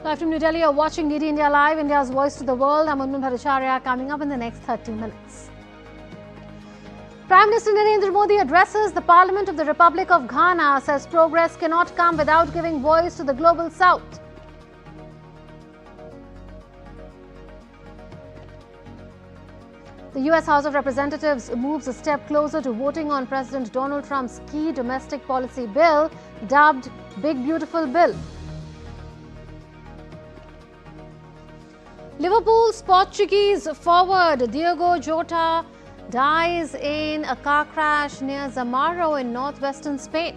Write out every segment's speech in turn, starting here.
Live from New Delhi, you're watching DD India Live, India's voice to the world. I'm Unman Bhattacharya. Coming up in the next 30 minutes. Prime Minister Narendra Modi addresses the Parliament of the Republic of Ghana, says progress cannot come without giving voice to the global south. The US House of Representatives moves a step closer to voting on President Donald Trump's key domestic policy bill, dubbed Big Beautiful Bill. Liverpool's Portuguese forward Diogo Jota dies in a car crash near Zamaro in northwestern Spain.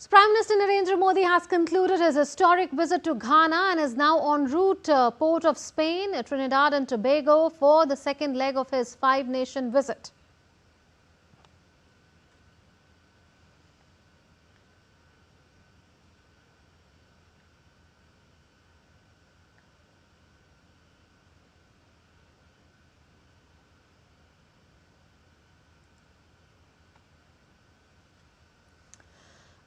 Prime Minister Narendra Modi has concluded his historic visit to Ghana and is now en route to Port of Spain, Trinidad and Tobago for the second leg of his five-nation visit.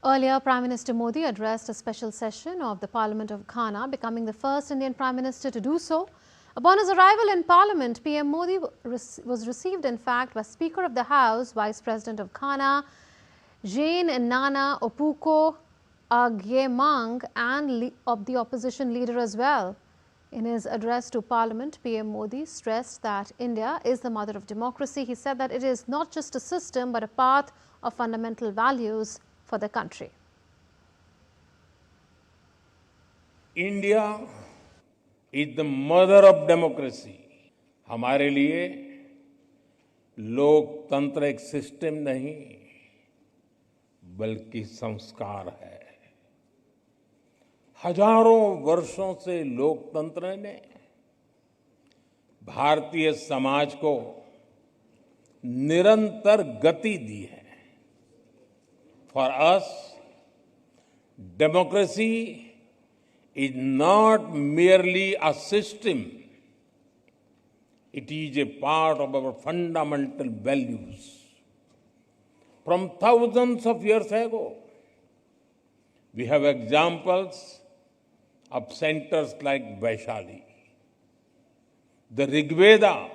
Earlier, Prime Minister Modi addressed a special session of the Parliament of Ghana, becoming the first Indian Prime Minister to do so. Upon his arrival in Parliament, PM Modi was received, in fact, by Speaker of the House, Vice President of Ghana, Jane Nana Opuko Agyemang, and of the opposition leader as well. In his address to Parliament, PM Modi stressed that India is the mother of democracy. He said that it is not just a system, but a path of fundamental values for the country. India is the mother of democracy. हमारे लिए लोकतंत्र एक system नहीं बल्कि संस्कार है। हजारों वर्षों से लोकतंत्र ने भारतीय समाज को निरंतर गति दी है। For us, democracy is not merely a system. It is a part of our fundamental values. From thousands of years ago, we have examples of centers like Vaishali. The Rig Veda,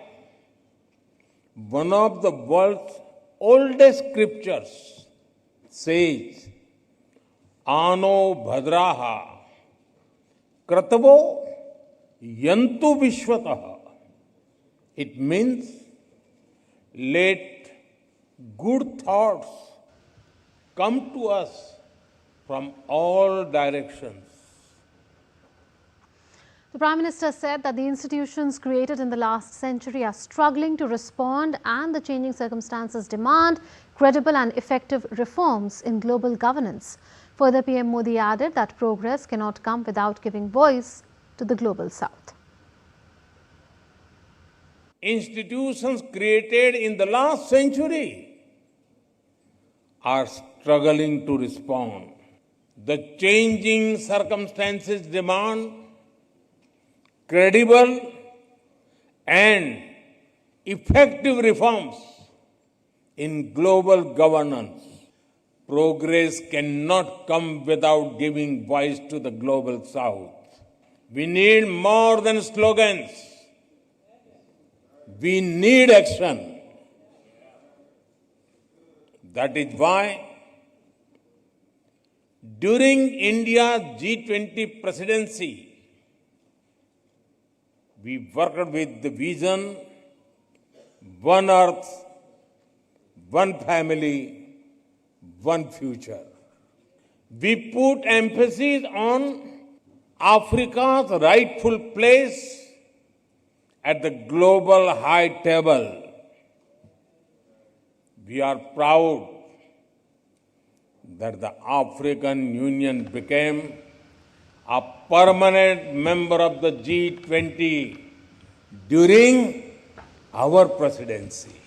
one of the world's oldest scriptures, says, Ano Bhadraha Kratavo Yantu Vishwataha. It means, let good thoughts come to us from all directions. The Prime Minister said that the institutions created in the last century are struggling to respond and the changing circumstances demand credible and effective reforms in global governance. Further, PM Modi added that progress cannot come without giving voice to the global south. Institutions created in the last century are struggling to respond. The changing circumstances demand credible and effective reforms in global governance. Progress cannot come without giving voice to the global south. We need more than slogans. We need action. That is why during India's G20 presidency, we worked with the vision, one earth, one family, one future. We put emphasis on Africa's rightful place at the global high table. We are proud that the African Union became a permanent member of the G20 during our presidency.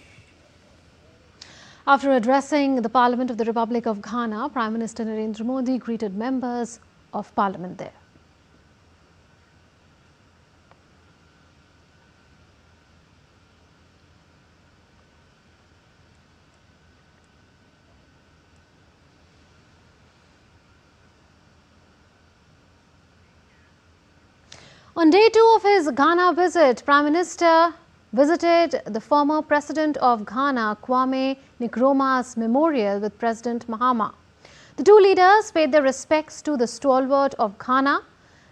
After addressing the Parliament of the Republic of Ghana, Prime Minister Narendra Modi greeted members of Parliament there. On day 2 of his Ghana visit, Prime Minister visited the former President of Ghana, Kwame Nkrumah's memorial with President Mahama. The two leaders paid their respects to the stalwart of Ghana.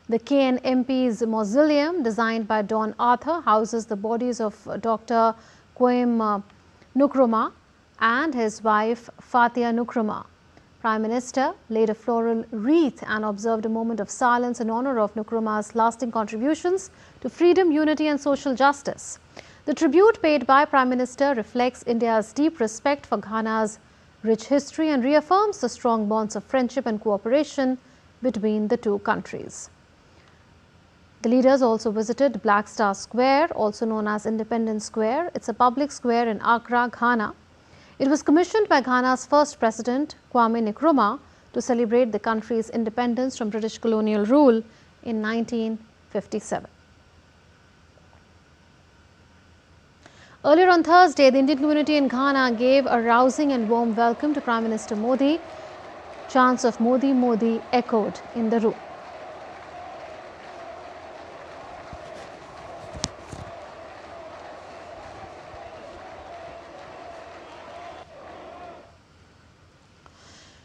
The KNMP's mausoleum, designed by Don Arthur, houses the bodies of Dr. Kwame Nkrumah and his wife Fatia Nkrumah. Prime Minister laid a floral wreath and observed a moment of silence in honor of Nkrumah's lasting contributions to freedom, unity and social justice. The tribute paid by Prime Minister reflects India's deep respect for Ghana's rich history and reaffirms the strong bonds of friendship and cooperation between the two countries. The leaders also visited Black Star Square, also known as Independence Square. It's a public square in Accra, Ghana. It was commissioned by Ghana's first president, Kwame Nkrumah, to celebrate the country's independence from British colonial rule in 1957. Earlier on Thursday, the Indian community in Ghana gave a rousing and warm welcome to Prime Minister Modi. Chants of Modi, Modi echoed in the room.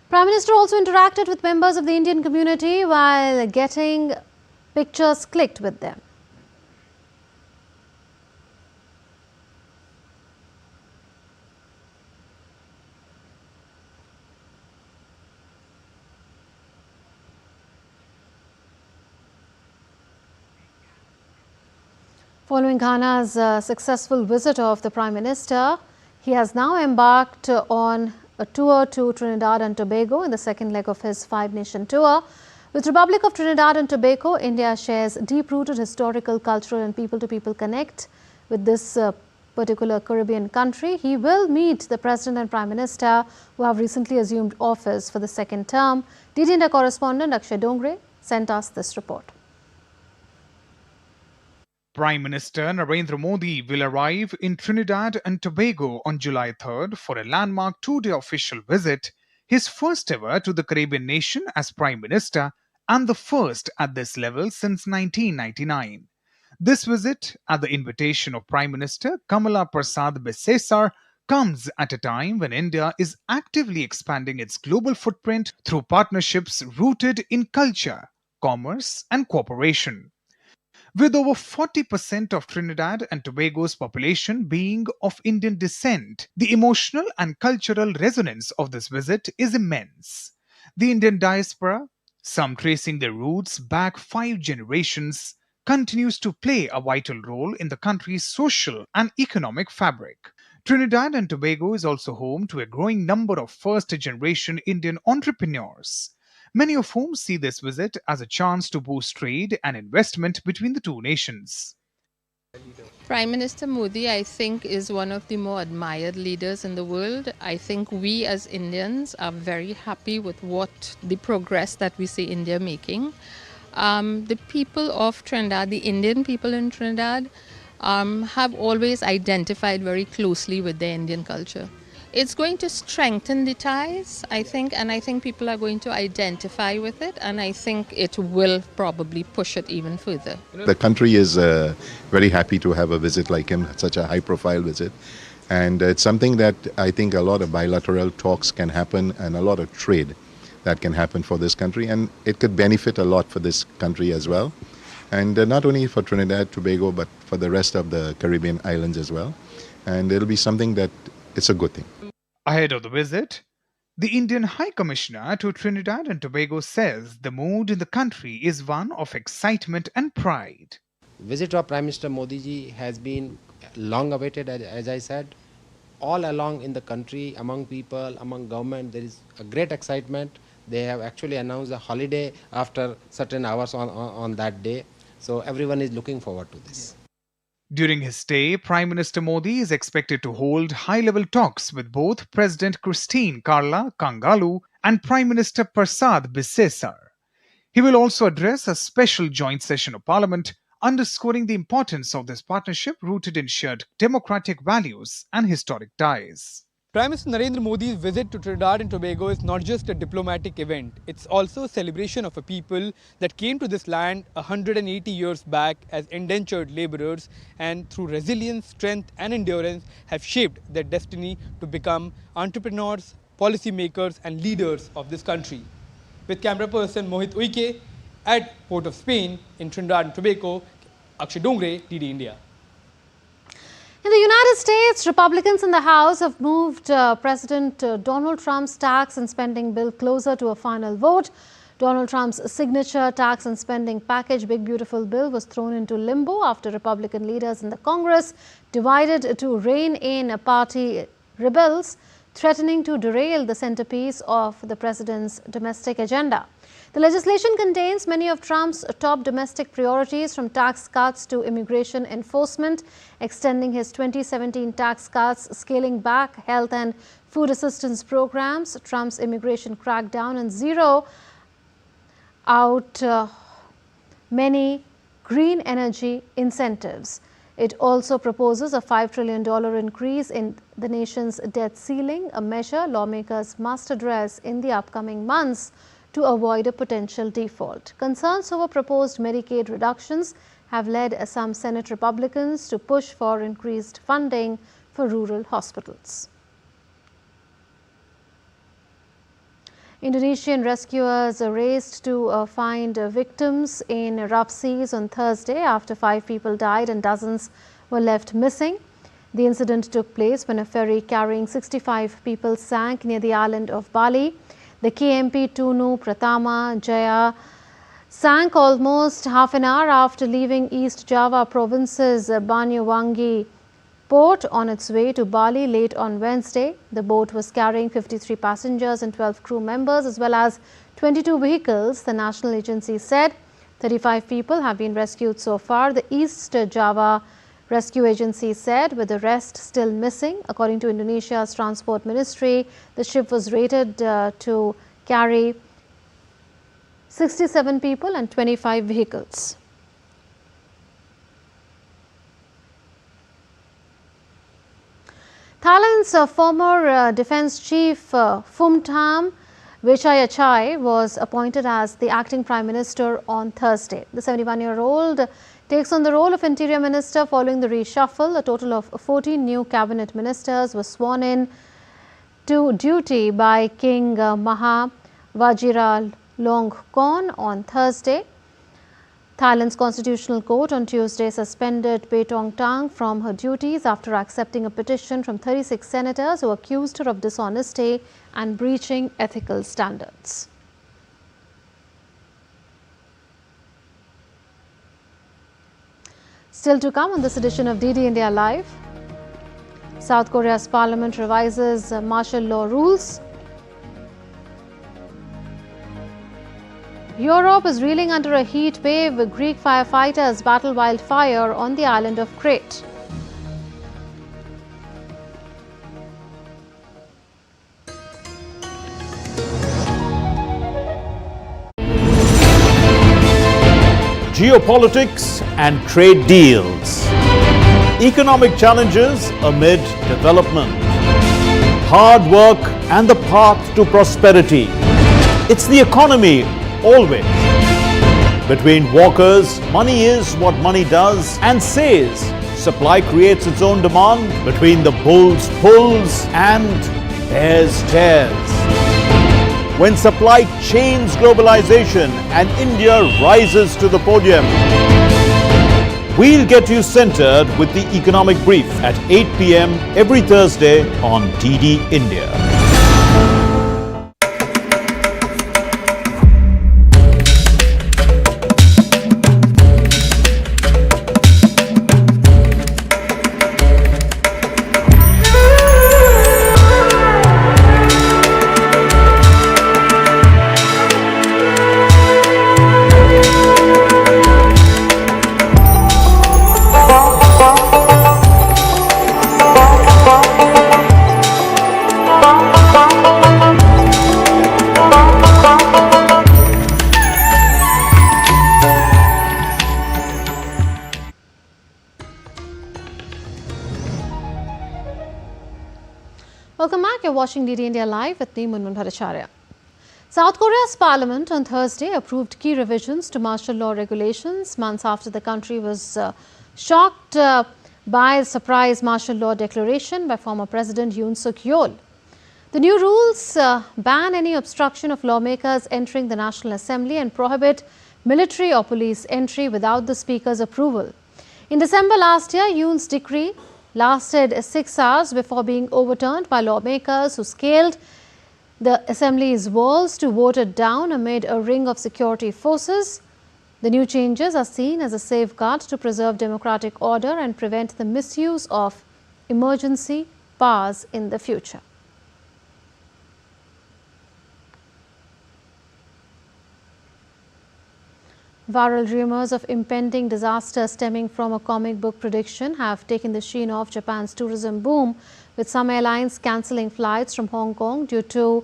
Prime Minister also interacted with members of the Indian community while getting pictures clicked with them. Following Ghana's successful visit of the Prime Minister, he has now embarked on a tour to Trinidad and Tobago in the second leg of his 5-nation tour. With Republic of Trinidad and Tobago, India shares deep-rooted historical, cultural and people-to-people connect with this particular Caribbean country. He will meet the President and Prime Minister who have recently assumed office for the second term. DT India correspondent Akshay Dongre sent us this report. Prime Minister Narendra Modi will arrive in Trinidad and Tobago on July 3rd for a landmark 2-day official visit, his first ever to the Caribbean nation as Prime Minister and the first at this level since 1999. This visit, at the invitation of Prime Minister Kamala Prasad Bharati, comes at a time when India is actively expanding its global footprint through partnerships rooted in culture, commerce and cooperation. With over 40% of Trinidad and Tobago's population being of Indian descent, the emotional and cultural resonance of this visit is immense. The Indian diaspora, some tracing their roots back 5 generations, continues to play a vital role in the country's social and economic fabric. Trinidad and Tobago is also home to a growing number of first-generation Indian entrepreneurs, many of whom see this visit as a chance to boost trade and investment between the two nations. Prime Minister Modi, I think, is one of the more admired leaders in the world. I think we as Indians are very happy with the progress that we see India making. The people of Trinidad, the Indian people in Trinidad, have always identified very closely with their Indian culture. It's going to strengthen the ties, I think, and I think people are going to identify with it, and I think it will probably push it even further. The country is very happy to have a visit like him, such a high-profile visit, and it's something that I think a lot of bilateral talks can happen and a lot of trade that can happen for this country, and it could benefit a lot for this country as well, and not only for Trinidad, Tobago, but for the rest of the Caribbean islands as well, and it'll be something that it's a good thing. Ahead of the visit, the Indian High Commissioner to Trinidad and Tobago says the mood in the country is one of excitement and pride. Visit of Prime Minister Modi ji has been long awaited, as I said. All along in the country, among people, among government, there is a great excitement. They have actually announced a holiday after certain hours on that day. So everyone is looking forward to this. During his stay, Prime Minister Modi is expected to hold high-level talks with both President Christine Carla Kangalu and Prime Minister Prasad Bharati. He will also address a special joint session of Parliament, underscoring the importance of this partnership rooted in shared democratic values and historic ties. Prime Minister Narendra Modi's visit to Trinidad and Tobago is not just a diplomatic event, it's also a celebration of a people that came to this land 180 years back as indentured labourers and through resilience, strength and endurance have shaped their destiny to become entrepreneurs, policymakers and leaders of this country. With camera person Mohit Uike at Port of Spain in Trinidad and Tobago, Akshay Dongre, DD India. In the United States, Republicans in the House have moved President Donald Trump's tax and spending bill closer to a final vote. Donald Trump's signature tax and spending package, Big Beautiful Bill, was thrown into limbo after Republican leaders in the Congress divided to rein in party rebels, threatening to derail the centerpiece of the president's domestic agenda. The legislation contains many of Trump's top domestic priorities, from tax cuts to immigration enforcement, extending his 2017 tax cuts, scaling back health and food assistance programs, Trump's immigration crackdown, and zero out many green energy incentives. It also proposes a $5 trillion increase in the nation's debt ceiling, a measure lawmakers must address in the upcoming months to avoid a potential default. Concerns over proposed Medicaid reductions have led some Senate Republicans to push for increased funding for rural hospitals. Indonesian rescuers raced to find victims in rough seas on Thursday after 5 people died and dozens were left missing. The incident took place when a ferry carrying 65 people sank near the island of Bali. The KMP Tunu Pratama Jaya sank almost half an hour after leaving East Java province's Banyuwangi port on its way to Bali late on Wednesday. The boat was carrying 53 passengers and 12 crew members as well as 22 vehicles, the national agency said. 35 people have been rescued so far, the East Java Rescue Agency said, with the rest still missing. According to Indonesia's Transport Ministry, the ship was rated to carry 67 people and 25 vehicles. Thailand's former defense chief Phumtham Vechayachai was appointed as the acting prime minister on Thursday. The 71-year-old takes on the role of interior minister following the reshuffle. A total of 14 new cabinet ministers were sworn in to duty by King Maha Vajiralongkorn on Thursday. Thailand's constitutional court on Tuesday suspended Paetongtarn from her duties after accepting a petition from 36 senators who accused her of dishonesty and breaching ethical standards. Still to come on this edition of DD India Live, South Korea's parliament revises martial law rules. Europe is reeling under a heat wave with Greek firefighters battle wildfire on the island of Crete. Geopolitics and trade deals. Economic challenges amid development. Hard work and the path to prosperity. It's the economy always. Between walkers, money is what money does and says. Supply creates its own demand. Between the bulls pulls and bears tears. When supply chains globalization and India rises to the podium. We'll get you centered with the Economic Brief at 8 p.m. every Thursday on DD India. back. You're watching DD India Live with me, Munmun Bhattacharya. South Korea's parliament on Thursday approved key revisions to martial law regulations months after the country was shocked by a surprise martial law declaration by former President Yoon Suk-yeol. The new rules ban any obstruction of lawmakers entering the National Assembly and prohibit military or police entry without the Speaker's approval. In December last year, Yoon's decree lasted 6 hours before being overturned by lawmakers who scaled the Assembly's walls to vote it down amid a ring of security forces. The new changes are seen as a safeguard to preserve democratic order and prevent the misuse of emergency powers in the future. Viral rumors of impending disaster stemming from a comic book prediction have taken the sheen off Japan's tourism boom, with some airlines cancelling flights from Hong Kong due to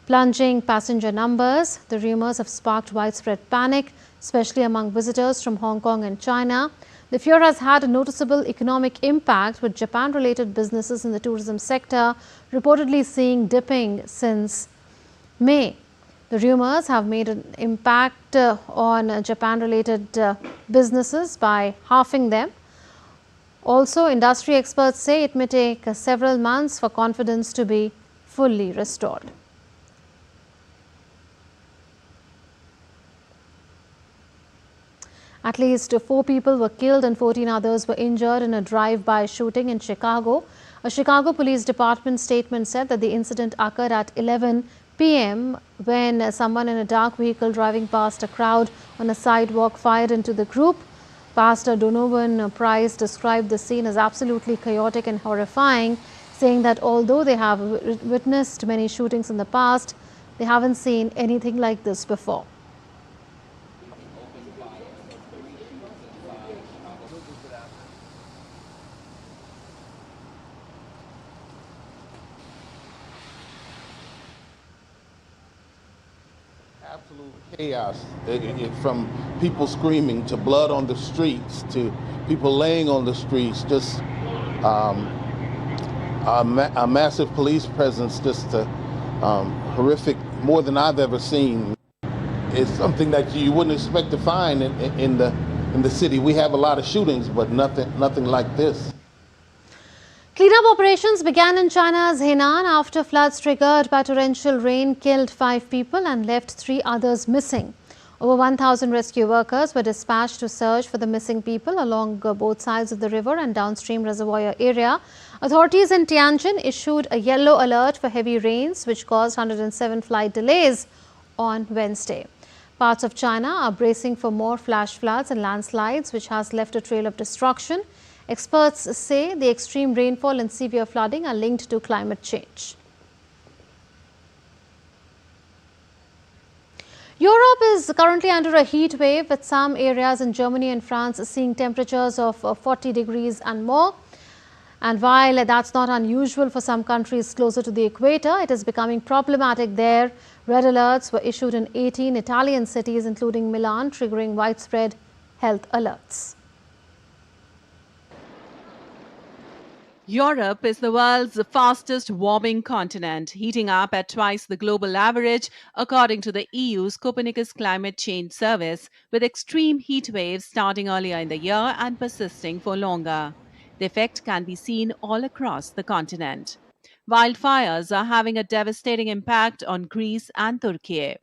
plunging passenger numbers. The rumors have sparked widespread panic, especially among visitors from Hong Kong and China. The fear has had a noticeable economic impact, with Japan-related businesses in the tourism sector reportedly seeing dipping since May. The rumors have made an impact on Japan-related businesses by halving them. Also, industry experts say it may take several months for confidence to be fully restored. At least 4 people were killed and 14 others were injured in a drive-by shooting in Chicago. A Chicago Police Department statement said that the incident occurred at 11 p.m. when someone in a dark vehicle driving past a crowd on a sidewalk fired into the group. Pastor Donovan Price described the scene as absolutely chaotic and horrifying, saying that although they have witnessed many shootings in the past, they haven't seen anything like this before. Absolute chaos, from people screaming to blood on the streets to people laying on the streets, just a massive police presence, just horrific, more than I've ever seen. It's something that you wouldn't expect to find in the city. We have a lot of shootings, but nothing like this. Cleanup operations began in China's Henan after floods triggered by torrential rain killed 5 people and left 3 others missing. Over 1,000 rescue workers were dispatched to search for the missing people along both sides of the river and downstream reservoir area. Authorities in Tianjin issued a yellow alert for heavy rains, which caused 107 flight delays on Wednesday. Parts of China are bracing for more flash floods and landslides, which has left a trail of destruction. Experts say the extreme rainfall and severe flooding are linked to climate change. Europe is currently under a heat wave, with some areas in Germany and France seeing temperatures of 40 degrees and more. And while that's not unusual for some countries closer to the equator, it is becoming problematic there. Red alerts were issued in 18 Italian cities, including Milan, triggering widespread health alerts. Europe is the world's fastest warming continent, heating up at twice the global average, according to the EU's Copernicus Climate Change Service, with extreme heat waves starting earlier in the year and persisting for longer. The effect can be seen all across the continent. Wildfires are having a devastating impact on Greece and Turkey.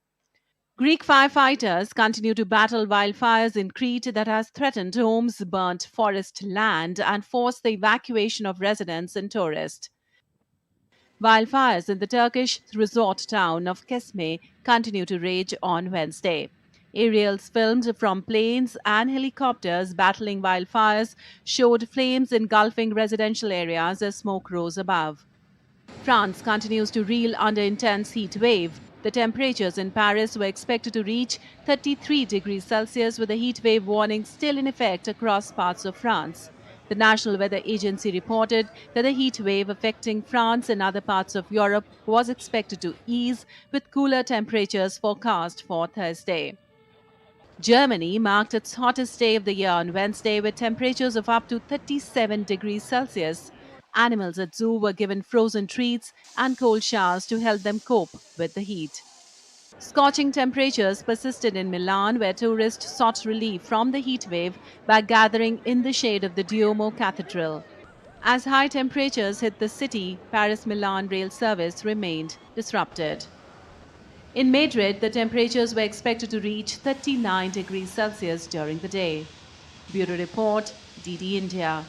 Greek firefighters continue to battle wildfires in Crete that has threatened homes, burnt forest land, and forced the evacuation of residents and tourists. Wildfires in the Turkish resort town of Kesme continue to rage on Wednesday. Aerials filmed from planes and helicopters battling wildfires showed flames engulfing residential areas as smoke rose above. France continues to reel under intense heat wave. The temperatures in Paris were expected to reach 33 degrees Celsius, with a heat wave warning still in effect across parts of France. The National Weather Agency reported that the heat wave affecting France and other parts of Europe was expected to ease, with cooler temperatures forecast for Thursday. Germany marked its hottest day of the year on Wednesday, with temperatures of up to 37 degrees Celsius. Animals at zoo were given frozen treats and cold showers to help them cope with the heat. Scorching temperatures persisted in Milan, where tourists sought relief from the heat wave by gathering in the shade of the Duomo Cathedral. As high temperatures hit the city, Paris-Milan rail service remained disrupted. In Madrid, the temperatures were expected to reach 39 degrees Celsius during the day. Bureau Report, DD India.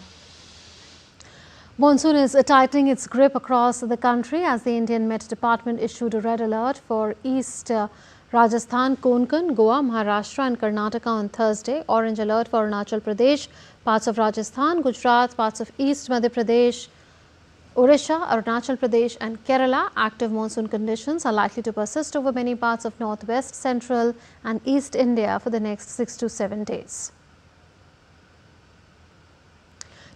Monsoon is tightening its grip across the country as the Indian Met Department issued a red alert for East Rajasthan, Konkan, Goa, Maharashtra and Karnataka on Thursday. Orange alert for Arunachal Pradesh, parts of Rajasthan, Gujarat, parts of East Madhya Pradesh, Odisha, Arunachal Pradesh and Kerala. Active monsoon conditions are likely to persist over many parts of northwest, central and east India for the next 6 to 7 days.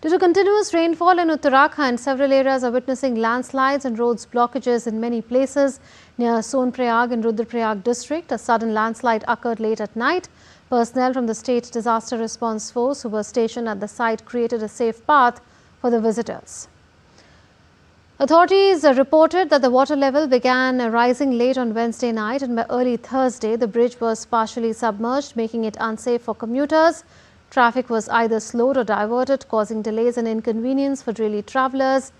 Due to continuous rainfall in Uttarakhand, several areas are witnessing landslides and roads blockages in many places. Near Sonprayag in Rudraprayag district, a sudden landslide occurred late at night. Personnel from the State Disaster Response Force who were stationed at the site created a safe path for the visitors. Authorities reported that the water level began rising late on Wednesday night, and by early Thursday, the bridge was partially submerged, making it unsafe for commuters. Traffic was either slowed or diverted, causing delays and inconvenience for daily travellers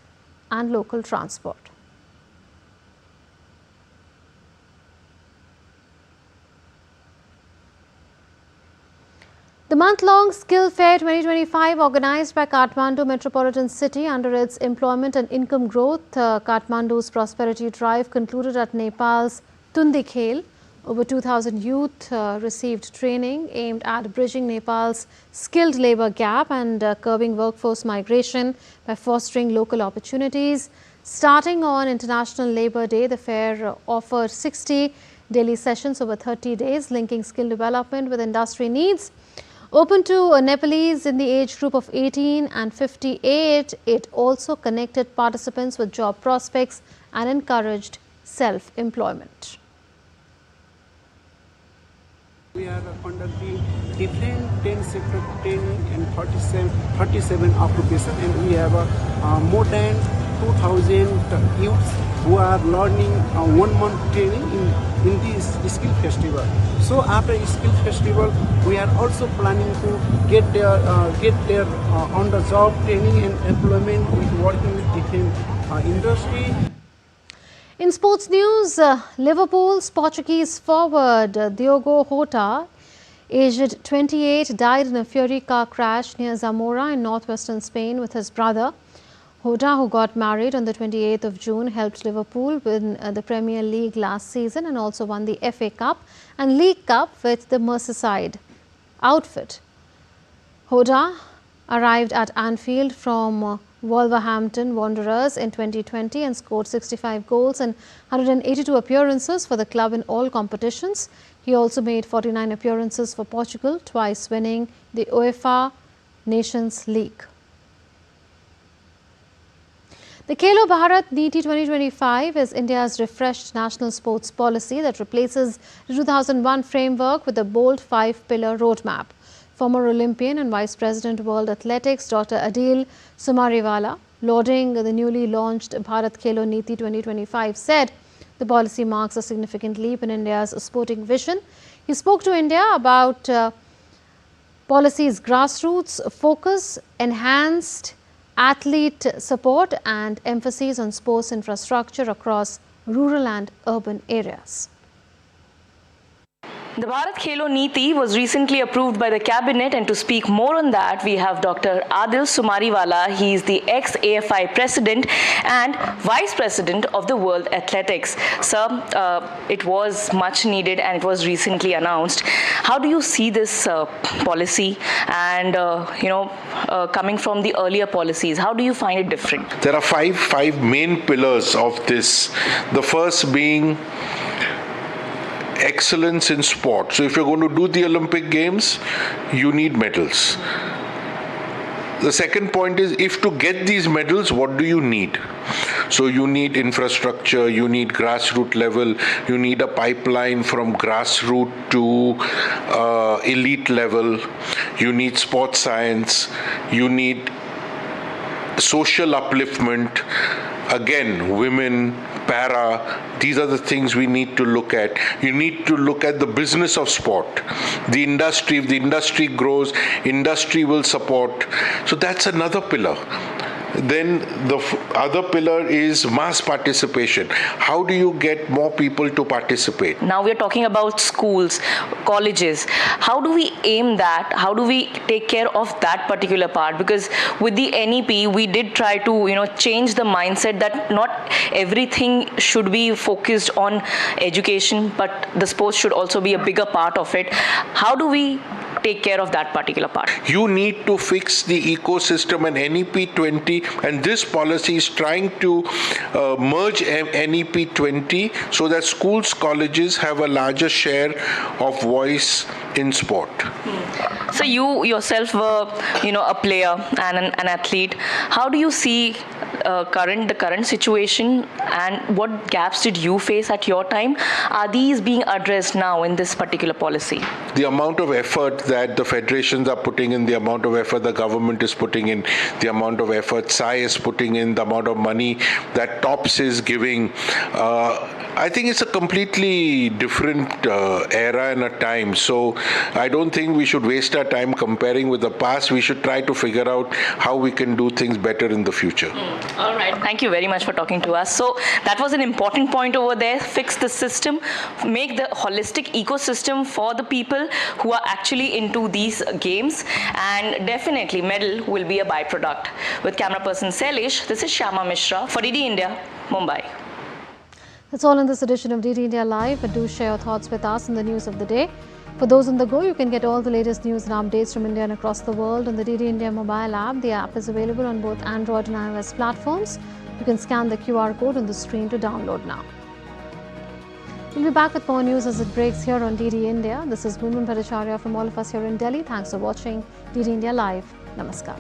and local transport. The month-long Skill Fair 2025 organized by Kathmandu Metropolitan City under its Employment and Income Growth, Kathmandu's Prosperity Drive concluded at Nepal's Tundikhel. Over 2,000 youth received training aimed at bridging Nepal's skilled labour gap and curbing workforce migration by fostering local opportunities. Starting on International Labour Day, the fair offered 60 daily sessions over 30 days, linking skill development with industry needs. Open to Nepalese in the age group of 18 and 58, it also connected participants with job prospects and encouraged self-employment. We are conducting different 10 sector training and 37 occupations, and we have more than 2,000 youths who are learning 1 month training in this skill festival. So after skill festival, we are also planning to get their on the job training and employment with working with different industry. In sports news, Liverpool's Portuguese forward Diogo Jota, aged 28, died in a Ferry car crash near Zamora in northwestern Spain with his brother. Jota, who got married on the 28th of June, helped Liverpool win the Premier League last season and also won the FA Cup and League Cup with the Merseyside outfit. Jota arrived at Anfield from Wolverhampton Wanderers in 2020 and scored 65 goals and 182 appearances for the club in all competitions. He also made 49 appearances for Portugal, twice winning the UEFA Nations League. The Khelo Bharat Niti 2025 is India's refreshed national sports policy that replaces the 2001 framework with a bold 5-pillar roadmap. Former Olympian and Vice President World Athletics Dr. Adil Sumariwala, lauding the newly launched Bharat Khelo Niti 2025, said the policy marks a significant leap in India's sporting vision. He spoke to India about policy's grassroots focus, enhanced athlete support and emphasis on sports infrastructure across rural and urban areas. The Bharat Khelo Niti was recently approved by the cabinet, and to speak more on that, we have Dr. Adil Sumariwala. He is the ex-AFI president and vice president of the World Athletics. Sir, it was much needed and it was recently announced. How do you see this policy and, coming from the earlier policies, how do you find it different? There are five main pillars of this. The first being excellence in sport. So if you're going to do the Olympic Games, you need medals. The second point is, if to get these medals, what do you need? So you need infrastructure, you need grassroots level, you need a pipeline from grassroots to elite level, you need sports science, you need social upliftment, again, women, para, these are the things we need to look at. You need to look at the business of sport. The industry, if the industry grows, industry will support. So that's another pillar. Then the other pillar is mass participation. How do you get more people to participate? Now we're talking about schools, colleges. How do we aim that? How do we take care of that particular part? Because with the NEP, we did try to, change the mindset that not everything should be focused on education, but the sports should also be a bigger part of it. How do we take care of that particular part? You need to fix the ecosystem, and NEP 20, and this policy is trying to merge NEP 20 so that schools, colleges have a larger share of voice in sport. So you yourself were, a player and an athlete. How do you see the current situation, and what gaps did you face at your time? Are these being addressed now in this particular policy? The amount of effort that the federations are putting in, the amount of effort the government is putting in, the amount of effort SAI is putting in, the amount of money that TOPS is giving, I think it's a completely different era and a time. So I don't think we should waste our time comparing with the past. We should try to figure out how we can do things better in the future. All right. Thank you very much for talking to us. So that was an important point over there. Fix the system, make the holistic ecosystem for the people who are actually into these games, and definitely medal will be a byproduct. With camera person Selish, this is Shyama Mishra for DD India, Mumbai. That's all in this edition of DD India Live, but do share your thoughts with us on the news of the day. For those on the go, you can get all the latest news and updates from India and across the world on the DD India mobile app. The app is available on both Android and iOS platforms. You can scan the QR code on the screen to download now. We'll be back with more news as it breaks here on DD India. This is Munmun Bhattacharya from all of us here in Delhi. Thanks for watching DD India Live. Namaskar.